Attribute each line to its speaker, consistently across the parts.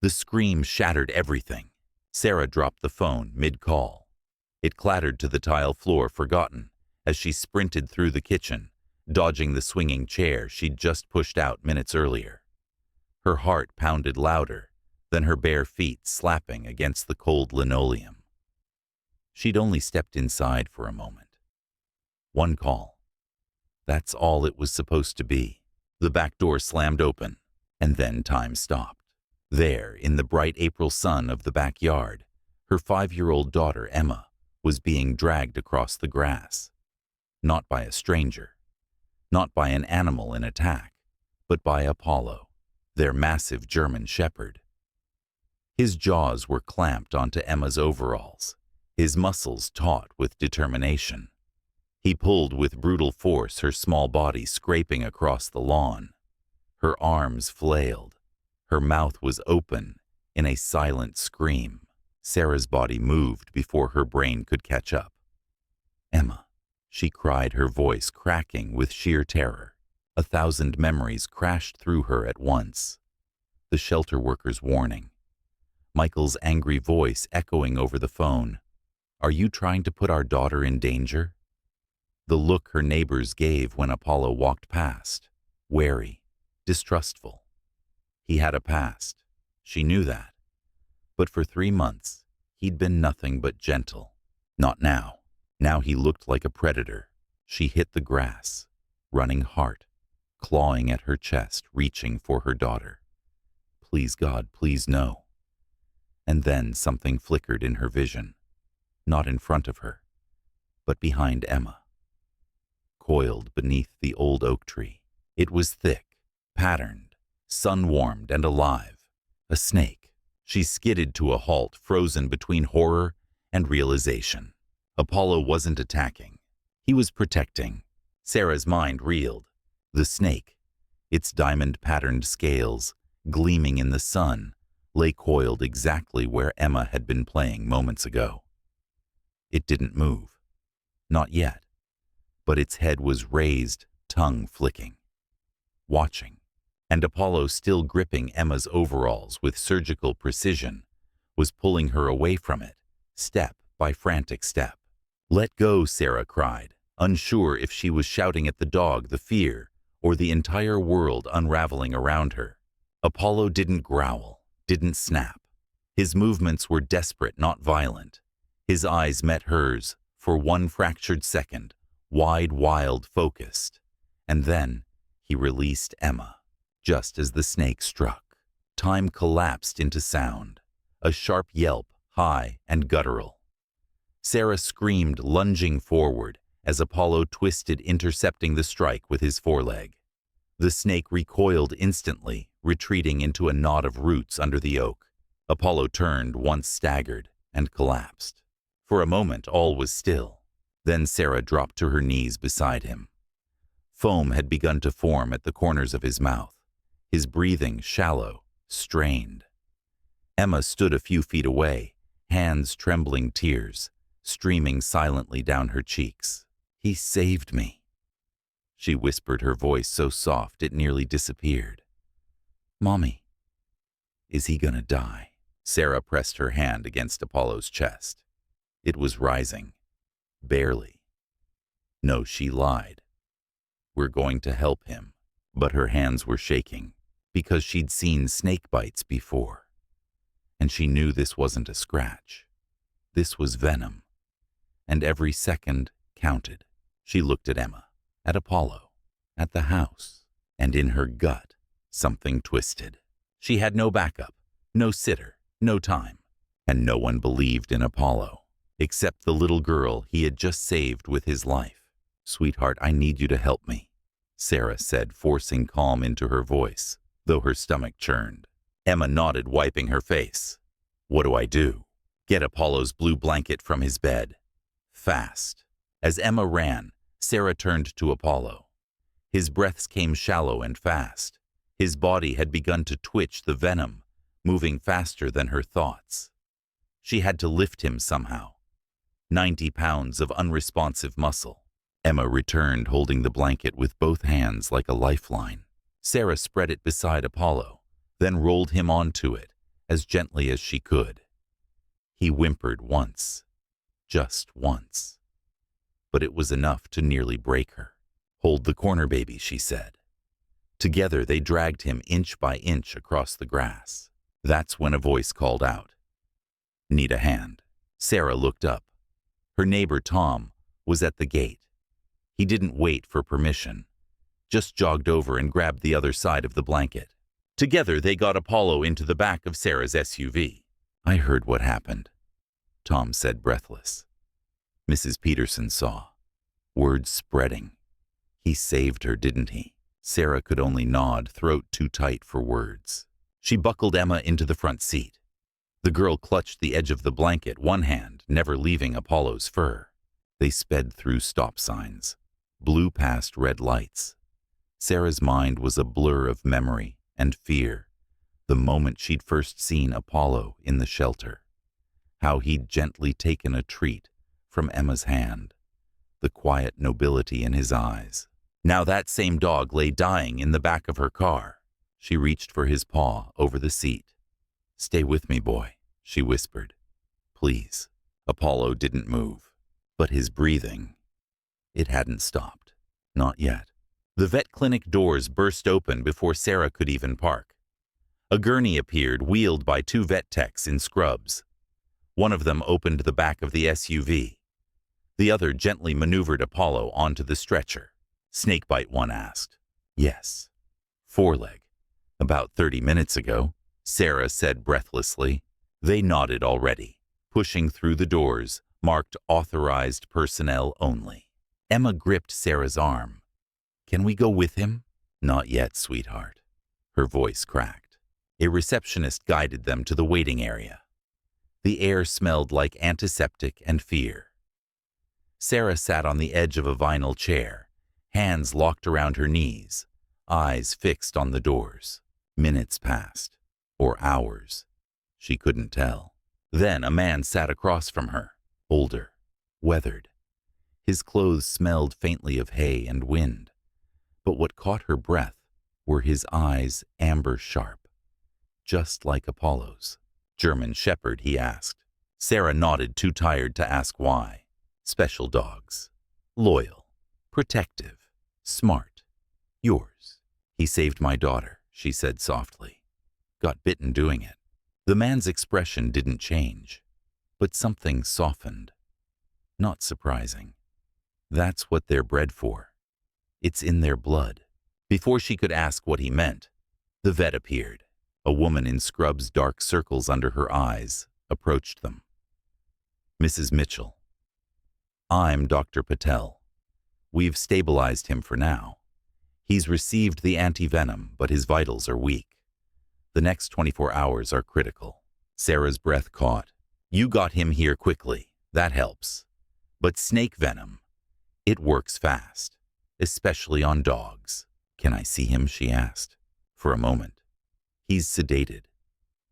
Speaker 1: The scream shattered everything. Sarah dropped the phone mid-call. It clattered to the tile floor, forgotten, as she sprinted through the kitchen, dodging the swinging chair she'd just pushed out minutes earlier. Her heart pounded louder than her bare feet slapping against the cold linoleum. She'd only stepped inside for a moment. One call. That's all it was supposed to be. The back door slammed open, and then time stopped. There, in the bright April sun of the backyard, her 5-year-old daughter, Emma, was being dragged across the grass. Not by a stranger, not by an animal in attack, but by Apollo, their massive German shepherd. His jaws were clamped onto Emma's overalls, his muscles taut with determination. He pulled with brutal force, her small body scraping across the lawn. Her arms flailed. Her mouth was open in a silent scream. Sarah's body moved before her brain could catch up. "Emma," she cried, her voice cracking with sheer terror. 1,000 memories crashed through her at once. The shelter worker's warning. Michael's angry voice echoing over the phone. "Are you trying to put our daughter in danger?" The look her neighbors gave when Apollo walked past. Wary, distrustful. He had a past. She knew that. But for 3 months, he'd been nothing but gentle. Not now. Now he looked like a predator. She hit the grass, running heart, clawing at her chest, reaching for her daughter. Please, God, please no. And then something flickered in her vision. Not in front of her, but behind Emma. Coiled beneath the old oak tree. It was thick, patterned, sun-warmed and alive. A snake. She skidded to a halt, frozen between horror and realization. Apollo wasn't attacking. He was protecting. Sarah's mind reeled. The snake, its diamond-patterned scales, gleaming in the sun, lay coiled exactly where Emma had been playing moments ago. It didn't move. Not yet. But its head was raised, tongue flicking. Watching. And Apollo, still gripping Emma's overalls with surgical precision, was pulling her away from it, step by frantic step. "Let go," Sarah cried, unsure if she was shouting at the dog, the fear, or the entire world unraveling around her. Apollo didn't growl, didn't snap. His movements were desperate, not violent. His eyes met hers for one fractured second, wide, wild, focused. And then he released Emma. Just as the snake struck, time collapsed into sound, a sharp yelp, high and guttural. Sarah screamed, lunging forward, as Apollo twisted, intercepting the strike with his foreleg. The snake recoiled instantly, retreating into a knot of roots under the oak. Apollo turned, once staggered, and collapsed. For a moment all was still. Then Sarah dropped to her knees beside him. Foam had begun to form at the corners of his mouth. His breathing shallow, strained. Emma stood a few feet away, hands trembling, tears streaming silently down her cheeks. "He saved me," she whispered, her voice so soft it nearly disappeared. "Mommy, is he gonna die?" Sarah pressed her hand against Apollo's chest. It was rising. Barely. No, she lied. "We're going to help him." But her hands were shaking, because she'd seen snake bites before. And she knew this wasn't a scratch. This was venom. And every second counted. She looked at Emma, at Apollo, at the house, and in her gut, something twisted. She had no backup, no sitter, no time, and no one believed in Apollo, except the little girl he had just saved with his life. "Sweetheart, I need you to help me," Sarah said, forcing calm into her voice, though her stomach churned. Emma nodded, wiping her face. "What do I do?" "Get Apollo's blue blanket from his bed. Fast." As Emma ran, Sarah turned to Apollo. His breaths came shallow and fast. His body had begun to twitch, the venom moving faster than her thoughts. She had to lift him somehow. 90 pounds of unresponsive muscle. Emma returned, holding the blanket with both hands like a lifeline. Sarah spread it beside Apollo, then rolled him onto it, as gently as she could. He whimpered once, just once, but it was enough to nearly break her. "Hold the corner, baby," she said. Together they dragged him inch by inch across the grass. That's when a voice called out, "Need a hand?" Sarah looked up. Her neighbor Tom was at the gate. He didn't wait for permission, just jogged over and grabbed the other side of the blanket. Together they got Apollo into the back of Sarah's SUV. "I heard what happened," Tom said, breathless. Mrs. Peterson saw. Words spreading. "He saved her, didn't he?" Sarah could only nod, throat too tight for words. She buckled Emma into the front seat. The girl clutched the edge of the blanket, one hand never leaving Apollo's fur. They sped through stop signs, blew past red lights. Sarah's mind was a blur of memory and fear. The moment she'd first seen Apollo in the shelter. How he'd gently taken a treat from Emma's hand. The quiet nobility in his eyes. Now that same dog lay dying in the back of her car. She reached for his paw over the seat. "Stay with me, boy," she whispered. "Please." Apollo didn't move, but his breathing, it hadn't stopped. Not yet. The vet clinic doors burst open before Sarah could even park. A gurney appeared, wheeled by two vet techs in scrubs. One of them opened the back of the SUV. The other gently maneuvered Apollo onto the stretcher. "Snakebite?" one asked. "Yes." "Foreleg." "About 30 minutes ago," Sarah said breathlessly. They nodded already, pushing through the doors, marked "Authorized personnel only." Emma gripped Sarah's arm. "Can we go with him?" "Not yet, sweetheart." Her voice cracked. A receptionist guided them to the waiting area. The air smelled like antiseptic and fear. Sarah sat on the edge of a vinyl chair, hands locked around her knees, eyes fixed on the doors. Minutes passed, or hours. She couldn't tell. Then a man sat across from her, older, weathered. His clothes smelled faintly of hay and wind, but what caught her breath were his eyes, amber sharp, just like Apollo's. "German Shepherd?" he asked. Sarah nodded, too tired to ask why. "Special dogs. Loyal. Protective. Smart. Yours." "He saved my daughter," she said softly. "Got bitten doing it." The man's expression didn't change, but something softened. Not surprising. That's what they're bred for. It's in their blood. Before she could ask what he meant, the vet appeared. A woman in scrubs, dark circles under her eyes, approached them. "Mrs. Mitchell." "I'm Dr. Patel. We've stabilized him for now. He's received the anti-venom, but his vitals are weak. The next 24 hours are critical." Sarah's breath caught. "You got him here quickly. That helps. But snake venom, it works fast, especially on dogs." "Can I see him?" she asked. For a moment. "He's sedated.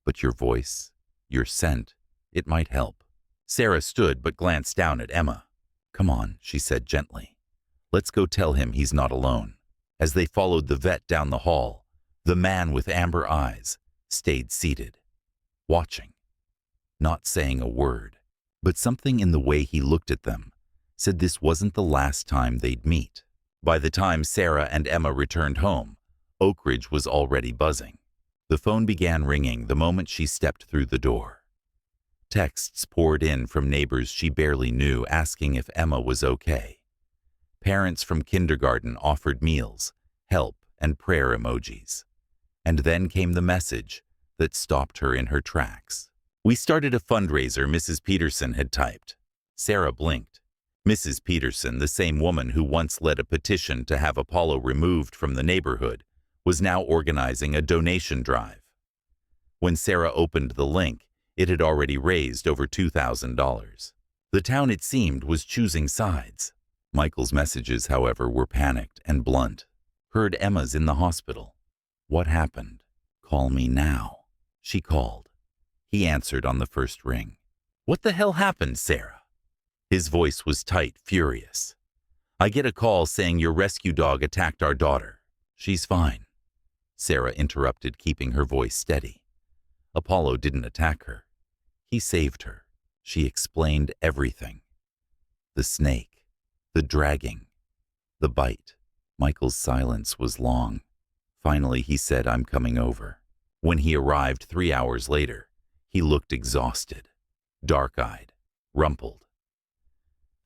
Speaker 1: But your voice, your scent, it might help." Sarah stood but glanced down at Emma. "Come on," she said gently. "Let's go tell him he's not alone." As they followed the vet down the hall, the man with amber eyes stayed seated, watching, not saying a word. But something in the way he looked at them said this wasn't the last time they'd meet. By the time Sarah and Emma returned home, Oak Ridge was already buzzing. The phone began ringing the moment she stepped through the door. Texts poured in from neighbors she barely knew, asking if Emma was okay. Parents from kindergarten offered meals, help, and prayer emojis. And then came the message that stopped her in her tracks. "We started a fundraiser," Mrs. Peterson had typed. Sarah blinked. Mrs. Peterson, the same woman who once led a petition to have Apollo removed from the neighborhood, was now organizing a donation drive. When Sarah opened the link, it had already raised over $2,000. The town, it seemed, was choosing sides. Michael's messages, however, were panicked and blunt. "Heard Emma's in the hospital. What happened? Call me now." She called. He answered on the first ring. "What the hell happened, Sarah?" His voice was tight, furious. "I get a call saying your rescue dog attacked our daughter." "She's fine," Sarah interrupted, keeping her voice steady. Apollo didn't attack her. He saved her. She explained everything. The snake, the dragging, the bite. Michael's silence was long. Finally, he said, "I'm coming over." When he arrived 3 hours later, he looked exhausted, dark-eyed, rumpled.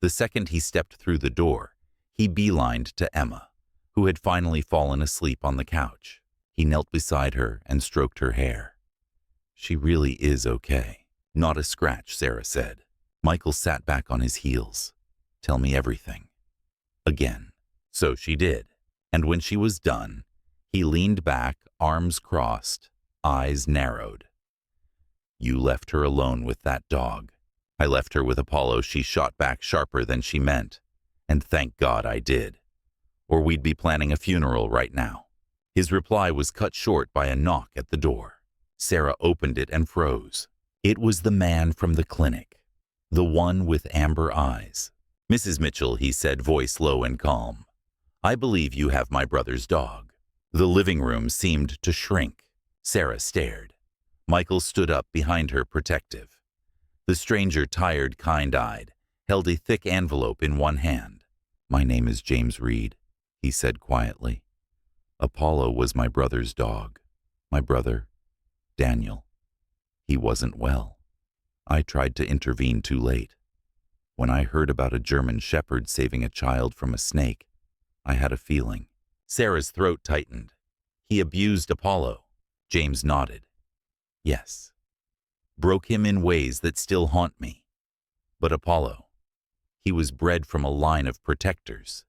Speaker 1: The second he stepped through the door, he beelined to Emma, who had finally fallen asleep on the couch. He knelt beside her and stroked her hair. "She really is okay." "Not a scratch," Sarah said. Michael sat back on his heels. "Tell me everything." Again. So she did. And when she was done, he leaned back, arms crossed, eyes narrowed. "You left her alone with that dog." "I left her with Apollo," she shot back sharper than she meant. "And thank God I did. Or we'd be planning a funeral right now." His reply was cut short by a knock at the door. Sarah opened it and froze. It was the man from the clinic, the one with amber eyes. "Mrs. Mitchell," he said, voice low and calm, "I believe you have my brother's dog." The living room seemed to shrink. Sarah stared. Michael stood up behind her, protective. The stranger, tired, kind-eyed, held a thick envelope in one hand. "My name is James Reed," he said quietly. "Apollo was my brother's dog. My brother, Daniel. He wasn't well. I tried to intervene too late. When I heard about a German shepherd saving a child from a snake, I had a feeling." Sarah's throat tightened. "He abused Apollo." James nodded. "Yes. Broke him in ways that still haunt me. But Apollo, he was bred from a line of protectors.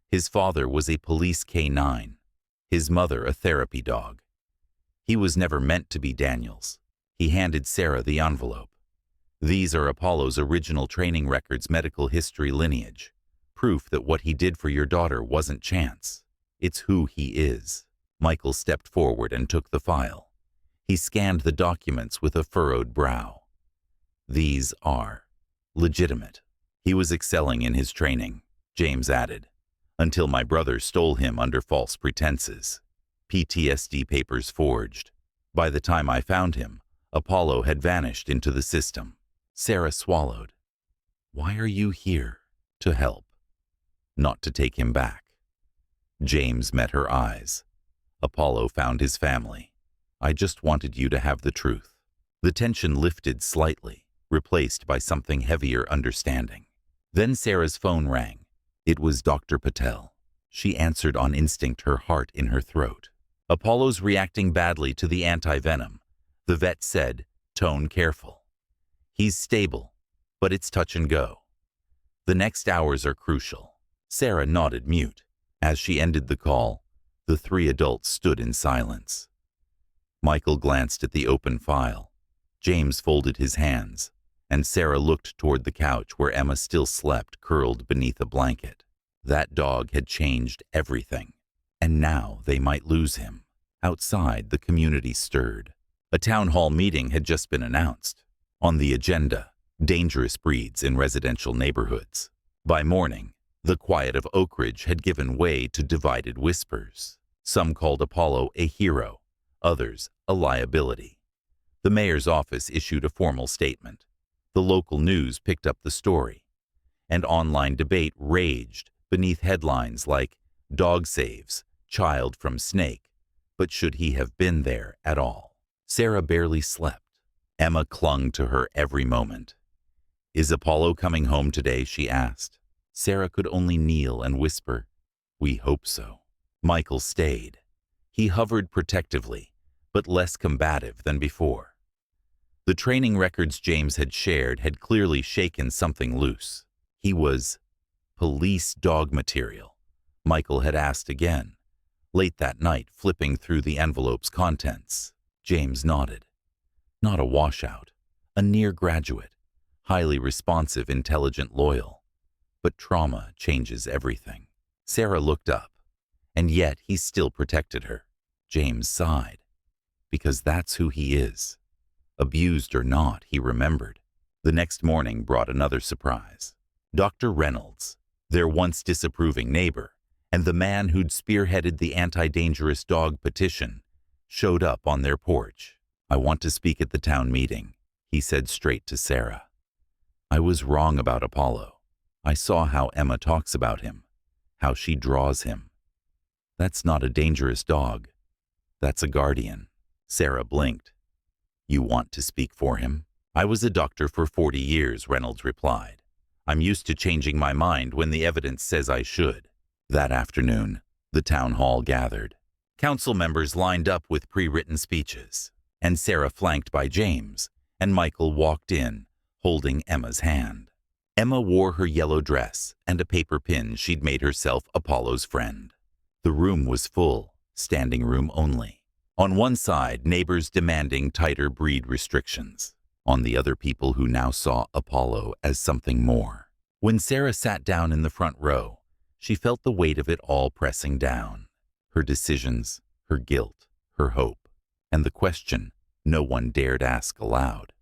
Speaker 1: His father was a police K9, his mother a therapy dog. He was never meant to be Daniel's." He handed Sarah the envelope. "These are Apollo's original training records, medical history, lineage. Proof that what he did for your daughter wasn't chance. It's who he is." Michael stepped forward and took the file. He scanned the documents with a furrowed brow. "These are legitimate." "He was excelling in his training," James added, "until my brother stole him under false pretenses. PTSD papers forged. By the time I found him, Apollo had vanished into the system." Sarah swallowed. "Why are you here?" "To help. Not to take him back." James met her eyes. "Apollo found his family. I just wanted you to have the truth." The tension lifted slightly, replaced by something heavier, understanding. Then Sarah's phone rang. It was Dr. Patel. She answered on instinct, her heart in her throat. "Apollo's reacting badly to the anti-venom," the vet said, tone careful. "He's stable, but it's touch and go. The next hours are crucial." Sarah nodded, mute. As she ended the call, the three adults stood in silence. Michael glanced at the open file. James folded his hands, and Sarah looked toward the couch where Emma still slept, curled beneath a blanket. That dog had changed everything, and now they might lose him. Outside, the community stirred. A town hall meeting had just been announced. On the agenda, dangerous breeds in residential neighborhoods. By morning, the quiet of Oak Ridge had given way to divided whispers. Some called Apollo a hero, others a liability. The mayor's office issued a formal statement. The local news picked up the story, and online debate raged beneath headlines like "Dog saves child from snake, but should he have been there at all?" Sarah barely slept. Emma clung to her every moment. "Is Apollo coming home today?" she asked. Sarah could only kneel and whisper, "We hope so." Michael stayed. He hovered protectively, but less combative than before. The training records James had shared had clearly shaken something loose. He was police dog material. Michael had asked again, late that night, flipping through the envelope's contents. James nodded. Not a washout, a near graduate, highly responsive, intelligent, loyal. But trauma changes everything. Sarah looked up, and yet he still protected her. James sighed. Because that's who he is. Abused or not, he remembered. The next morning brought another surprise. Dr. Reynolds, their once disapproving neighbor, and the man who'd spearheaded the anti-dangerous dog petition, showed up on their porch. "I want to speak at the town meeting," he said straight to Sarah. "I was wrong about Apollo. I saw how Emma talks about him, how she draws him. That's not a dangerous dog. That's a guardian." Sarah blinked. "You want to speak for him?" "I was a doctor for 40 years, Reynolds replied. "I'm used to changing my mind when the evidence says I should." That afternoon, the town hall gathered. Council members lined up with pre-written speeches, and Sarah flanked by James, and Michael walked in, holding Emma's hand. Emma wore her yellow dress and a paper pin she'd made herself Apollo's friend. The room was full, standing room only. On one side, neighbors demanding tighter breed restrictions. On the other, people who now saw Apollo as something more. When Sarah sat down in the front row, she felt the weight of it all pressing down. Her decisions, her guilt, her hope, and the question no one dared ask aloud.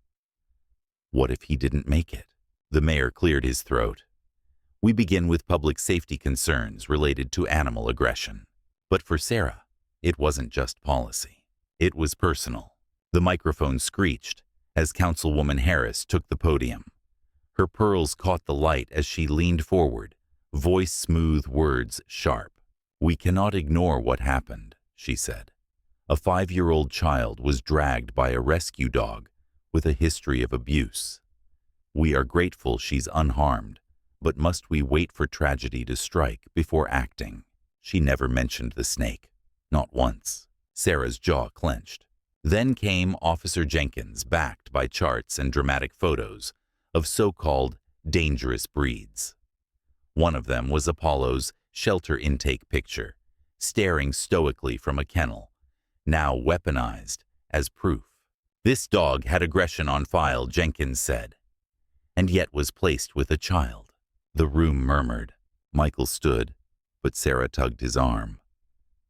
Speaker 1: What if he didn't make it? The mayor cleared his throat. "We begin with public safety concerns related to animal aggression." But for Sarah, it wasn't just policy. It was personal. The microphone screeched as Councilwoman Harris took the podium. Her pearls caught the light as she leaned forward, voice smooth, words sharp. "We cannot ignore what happened," she said. "A 5-year-old child was dragged by a rescue dog with a history of abuse. We are grateful she's unharmed, but must we wait for tragedy to strike before acting?" She never mentioned the snake, not once. Sarah's jaw clenched. Then came Officer Jenkins, backed by charts and dramatic photos of so-called dangerous breeds. One of them was Apollo's shelter intake picture, staring stoically from a kennel, now weaponized as proof. "This dog had aggression on file," Jenkins said, "and yet was placed with a child." The room murmured. Michael stood, but Sarah tugged his arm.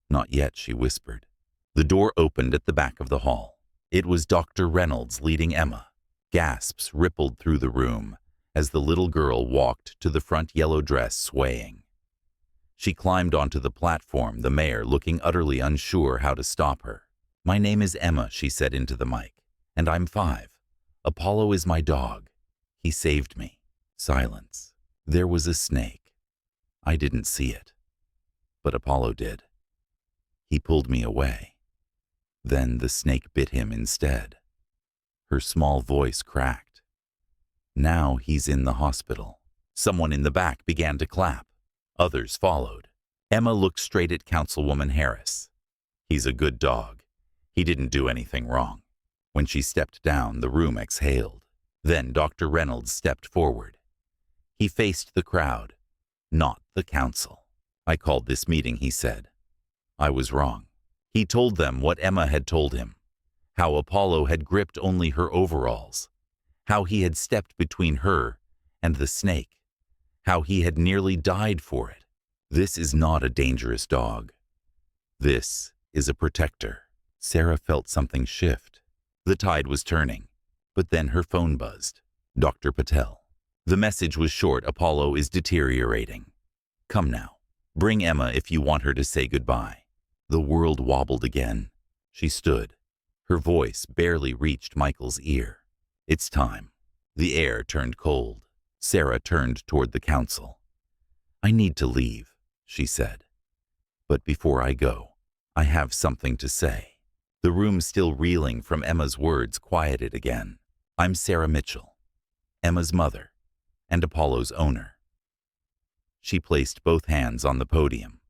Speaker 1: "Not yet," she whispered. The door opened at the back of the hall. It was Dr. Reynolds leading Emma. Gasps rippled through the room as the little girl walked to the front, yellow dress swaying. She climbed onto the platform, the mayor looking utterly unsure how to stop her. "My name is Emma," she said into the mic, "and I'm 5. Apollo is my dog. He saved me." Silence. "There was a snake. I didn't see it, but Apollo did. He pulled me away. Then the snake bit him instead." Her small voice cracked. "Now he's in the hospital." Someone in the back began to clap. Others followed. Emma looked straight at Councilwoman Harris. "He's a good dog. He didn't do anything wrong." When she stepped down, the room exhaled. Then Dr. Reynolds stepped forward. He faced the crowd, not the council. "I called this meeting," he said. "I was wrong." He told them what Emma had told him, how Apollo had gripped only her overalls, how he had stepped between her and the snake, how he had nearly died for it. "This is not a dangerous dog. This is a protector." Sarah felt something shift. The tide was turning, but then her phone buzzed. Dr. Patel. The message was short. "Apollo is deteriorating. Come now. Bring Emma if you want her to say goodbye." The world wobbled again. She stood. Her voice barely reached Michael's ear. "It's time." The air turned cold. Sarah turned toward the council. "I need to leave," she said. "But before I go, I have something to say." The room, still reeling from Emma's words, quieted again. "I'm Sarah Mitchell, Emma's mother, and Apollo's owner." She placed both hands on the podium.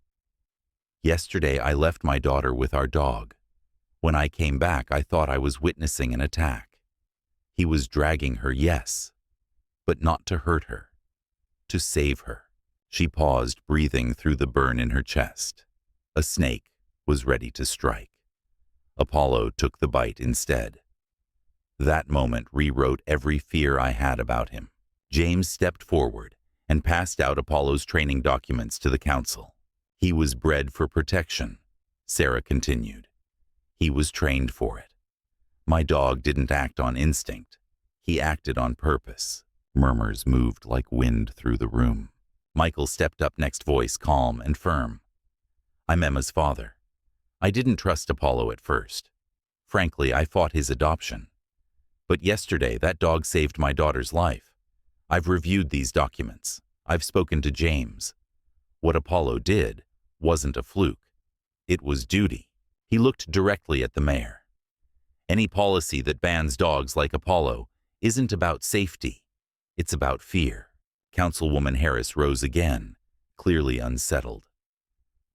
Speaker 1: "Yesterday I left my daughter with our dog. When I came back, I thought I was witnessing an attack. He was dragging her, yes, but not to hurt her, to save her." She paused, breathing through the burn in her chest. A snake was ready to strike. Apollo took the bite instead. That moment rewrote every fear I had about him. James stepped forward and passed out Apollo's training documents to the council. "He was bred for protection," Sarah continued. "He was trained for it. My dog didn't act on instinct. He acted on purpose." Murmurs moved like wind through the room. Michael stepped up next, voice calm and firm. "I'm Emma's father. I didn't trust Apollo at first. Frankly, I fought his adoption. But yesterday, that dog saved my daughter's life. I've reviewed these documents. I've spoken to James. What Apollo did wasn't a fluke. It was duty. He looked directly at the mayor. Any policy that bans dogs like Apollo isn't about safety. It's about fear. Councilwoman Harris rose again, clearly unsettled.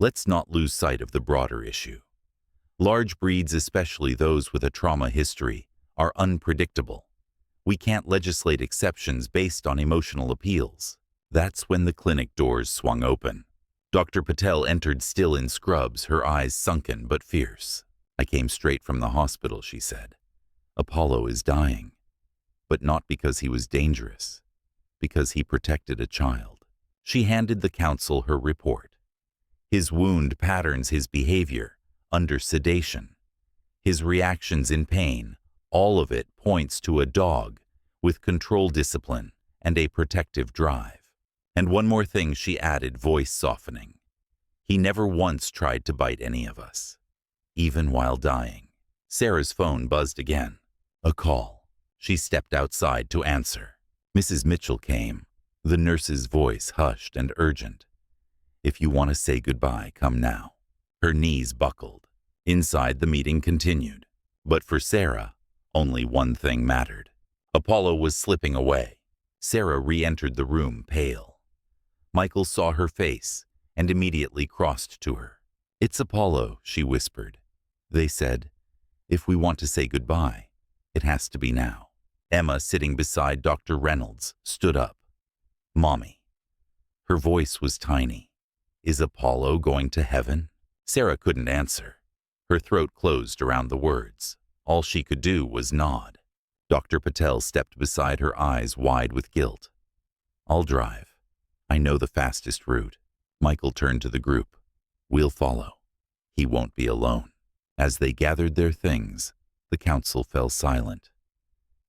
Speaker 1: Let's not lose sight of the broader issue. Large breeds, especially those with a trauma history, are unpredictable. We can't legislate exceptions based on emotional appeals. That's when the clinic doors swung open. Dr. Patel entered still in scrubs, her eyes sunken but fierce. I came straight from the hospital, she said. Apollo is dying. But not because he was dangerous. Because he protected a child. She handed the council her report. His wound patterns his behavior under sedation. His reactions in pain, all of it points to a dog with control discipline and a protective drive. And one more thing, she added, voice softening. He never once tried to bite any of us, even while dying. Sarah's phone buzzed again. A call. She stepped outside to answer. Mrs. Mitchell came, the nurse's voice hushed and urgent. If you want to say goodbye, come now. Her knees buckled. Inside, the meeting continued. But for Sarah, only one thing mattered. Apollo was slipping away. Sarah re-entered the room, pale. Michael saw her face and immediately crossed to her. It's Apollo, she whispered. They said, if we want to say goodbye, it has to be now. Emma, sitting beside Dr. Reynolds, stood up. Mommy. Her voice was tiny. Is Apollo going to heaven? Sarah couldn't answer. Her throat closed around the words. All she could do was nod. Dr. Patel stepped beside her, eyes wide with guilt. I'll drive. I know the fastest route. Michael turned to the group. We'll follow. He won't be alone. As they gathered their things, the council fell silent.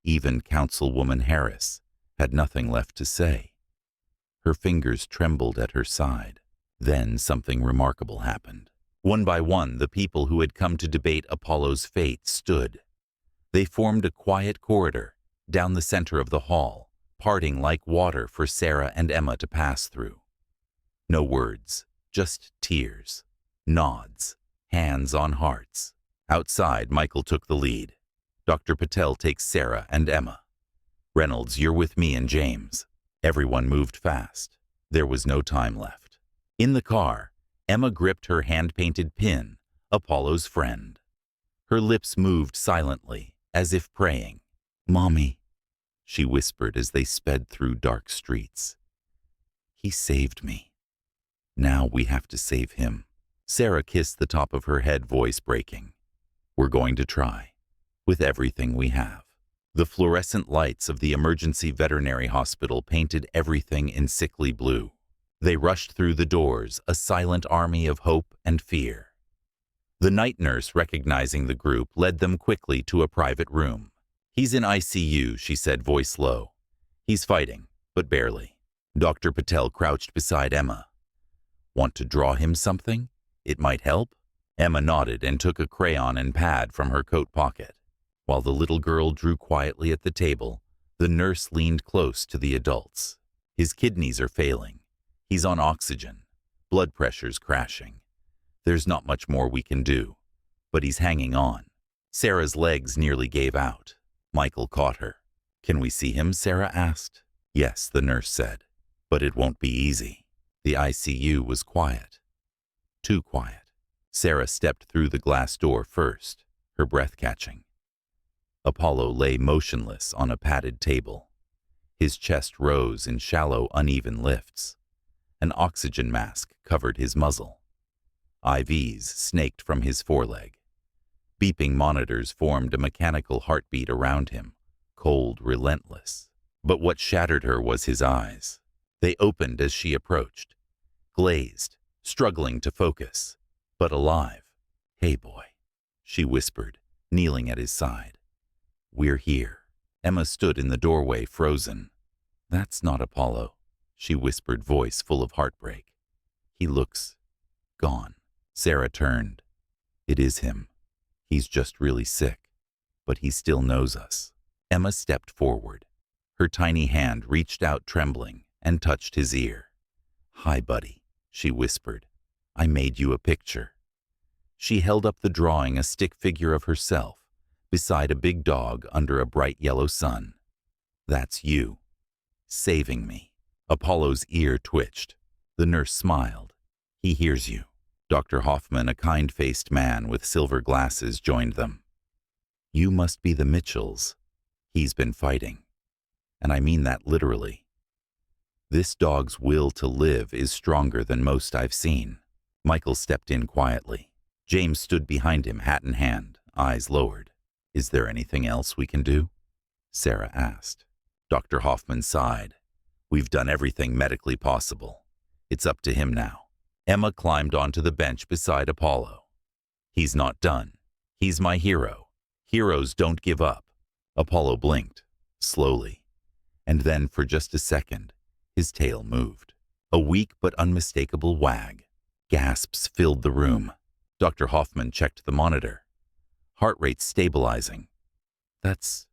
Speaker 1: Even Councilwoman Harris had nothing left to say. Her fingers trembled at her side. Then something remarkable happened. One by one, the people who had come to debate Apollo's fate stood. They formed a quiet corridor down the center of the hall, parting like water for Sarah and Emma to pass through. No words, just tears, nods, hands on hearts. Outside, Michael took the lead. Dr. Patel takes Sarah and Emma. Reynolds, you're with me and James. Everyone moved fast. There was no time left. In the car, Emma gripped her hand-painted pin, Apollo's friend. Her lips moved silently, as if praying. Mommy, she whispered as they sped through dark streets. He saved me. Now we have to save him. Sarah kissed the top of her head, voice breaking. We're going to try, with everything we have. The fluorescent lights of the emergency veterinary hospital painted everything in sickly blue. They rushed through the doors, a silent army of hope and fear. The night nurse, recognizing the group, led them quickly to a private room. He's in ICU, she said, voice low. He's fighting, but barely. Dr. Patel crouched beside Emma. Want to draw him something? It might help? Emma nodded and took a crayon and pad from her coat pocket. While the little girl drew quietly at the table, the nurse leaned close to the adults. His kidneys are failing. He's on oxygen. Blood pressure's crashing. There's not much more we can do, but he's hanging on. Sarah's legs nearly gave out. Michael caught her. Can we see him? Sarah asked. Yes, the nurse said, but it won't be easy. The ICU was quiet. Too quiet. Sarah stepped through the glass door first, her breath catching. Apollo lay motionless on a padded table. His chest rose in shallow, uneven lifts. An oxygen mask covered his muzzle. IVs snaked from his foreleg. Beeping monitors formed a mechanical heartbeat around him, cold, relentless. But what shattered her was his eyes. They opened as she approached, glazed, struggling to focus, but alive. Hey, boy, she whispered, kneeling at his side. We're here. Emma stood in the doorway, frozen. That's not Apollo, she whispered, voice full of heartbreak. He looks gone. Sarah turned. It is him. He's just really sick, but he still knows us. Emma stepped forward. Her tiny hand reached out trembling and touched his ear. "Hi, buddy," she whispered. "I made you a picture." She held up the drawing, a stick figure of herself, beside a big dog under a bright yellow sun. "That's you. Saving me." Apollo's ear twitched. The nurse smiled. "He hears you." Dr. Hoffman, a kind-faced man with silver glasses, joined them. "You must be the Mitchells. He's been fighting. And I mean that literally. This dog's will to live is stronger than most I've seen." Michael stepped in quietly. James stood behind him, hat in hand, eyes lowered. "Is there anything else we can do?" Sarah asked. Dr. Hoffman sighed. "We've done everything medically possible. It's up to him now." Emma climbed onto the bench beside Apollo. "He's not done. He's my hero. Heroes don't give up." Apollo blinked, slowly, and then for just a second, his tail moved. A weak but unmistakable wag. Gasps filled the room. Dr. Hoffman checked the monitor. Heart rate stabilizing. "That's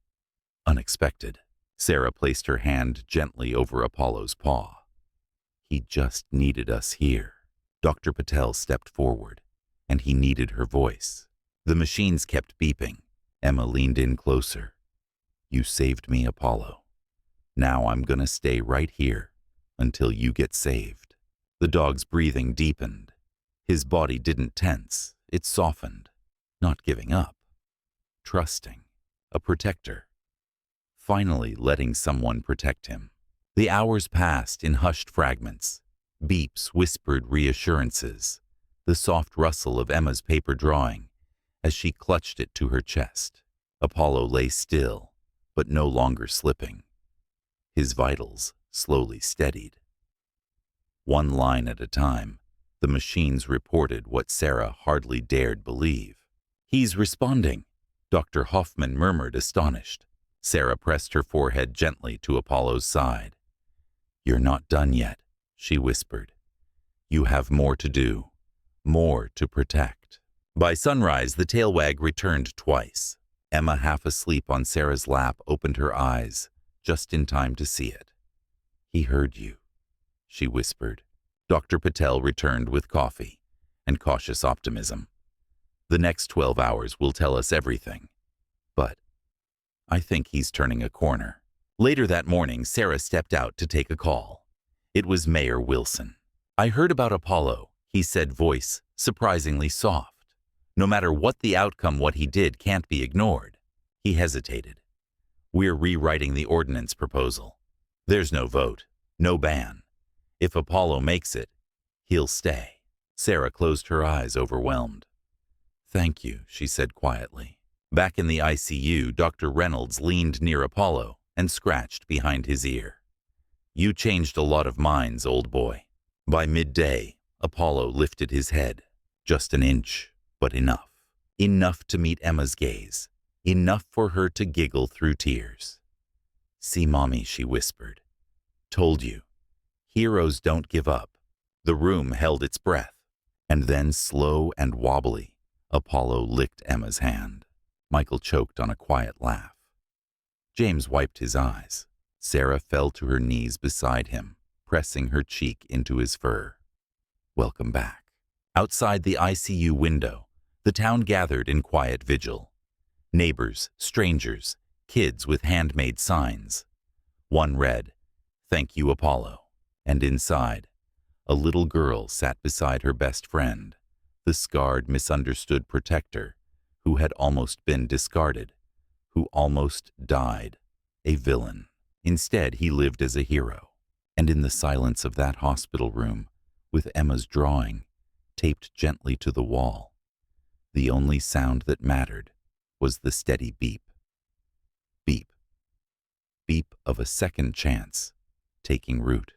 Speaker 1: unexpected." Sarah placed her hand gently over Apollo's paw. "He just needed us here." Dr. Patel stepped forward, and he needed her voice. The machines kept beeping. Emma leaned in closer. "You saved me, Apollo. Now I'm gonna stay right here until you get saved." The dog's breathing deepened. His body didn't tense, it softened. Not giving up. Trusting. A protector. Finally letting someone protect him. The hours passed in hushed fragments. Beeps whispered reassurances, the soft rustle of Emma's paper drawing as she clutched it to her chest. Apollo lay still, but no longer slipping. His vitals slowly steadied. One line at a time, the machines reported what Sarah hardly dared believe. "He's responding," Dr. Hoffman murmured, astonished. Sarah pressed her forehead gently to Apollo's side. "You're not done yet," she whispered. "You have more to do, more to protect." By sunrise, the tail wag returned twice. Emma, half asleep on Sarah's lap, opened her eyes, just in time to see it. "He heard you," she whispered. Dr. Patel returned with coffee and cautious optimism. "The next 12 hours will tell us everything. But I think he's turning a corner." Later that morning, Sarah stepped out to take a call. It was Mayor Wilson. "I heard about Apollo," he said, voice surprisingly soft. "No matter what the outcome, what he did can't be ignored." He hesitated. "We're rewriting the ordinance proposal. There's no vote, no ban. If Apollo makes it, he'll stay." Sarah closed her eyes, overwhelmed. "Thank you," she said quietly. Back in the ICU, Dr. Reynolds leaned near Apollo and scratched behind his ear. "You changed a lot of minds, old boy." By midday, Apollo lifted his head. Just an inch, but enough. Enough to meet Emma's gaze. Enough for her to giggle through tears. "See, Mommy," she whispered. "Told you. Heroes don't give up." The room held its breath. And then, slow and wobbly, Apollo licked Emma's hand. Michael choked on a quiet laugh. James wiped his eyes. Sarah fell to her knees beside him, pressing her cheek into his fur. "Welcome back." Outside the ICU window, the town gathered in quiet vigil. Neighbors, strangers, kids with handmade signs. One read, "Thank you, Apollo." And inside, a little girl sat beside her best friend, the scarred, misunderstood protector who had almost been discarded, who almost died, a villain. Instead, he lived as a hero. And in the silence of that hospital room, with Emma's drawing taped gently to the wall, the only sound that mattered was the steady beep. Beep. Beep of a second chance taking root.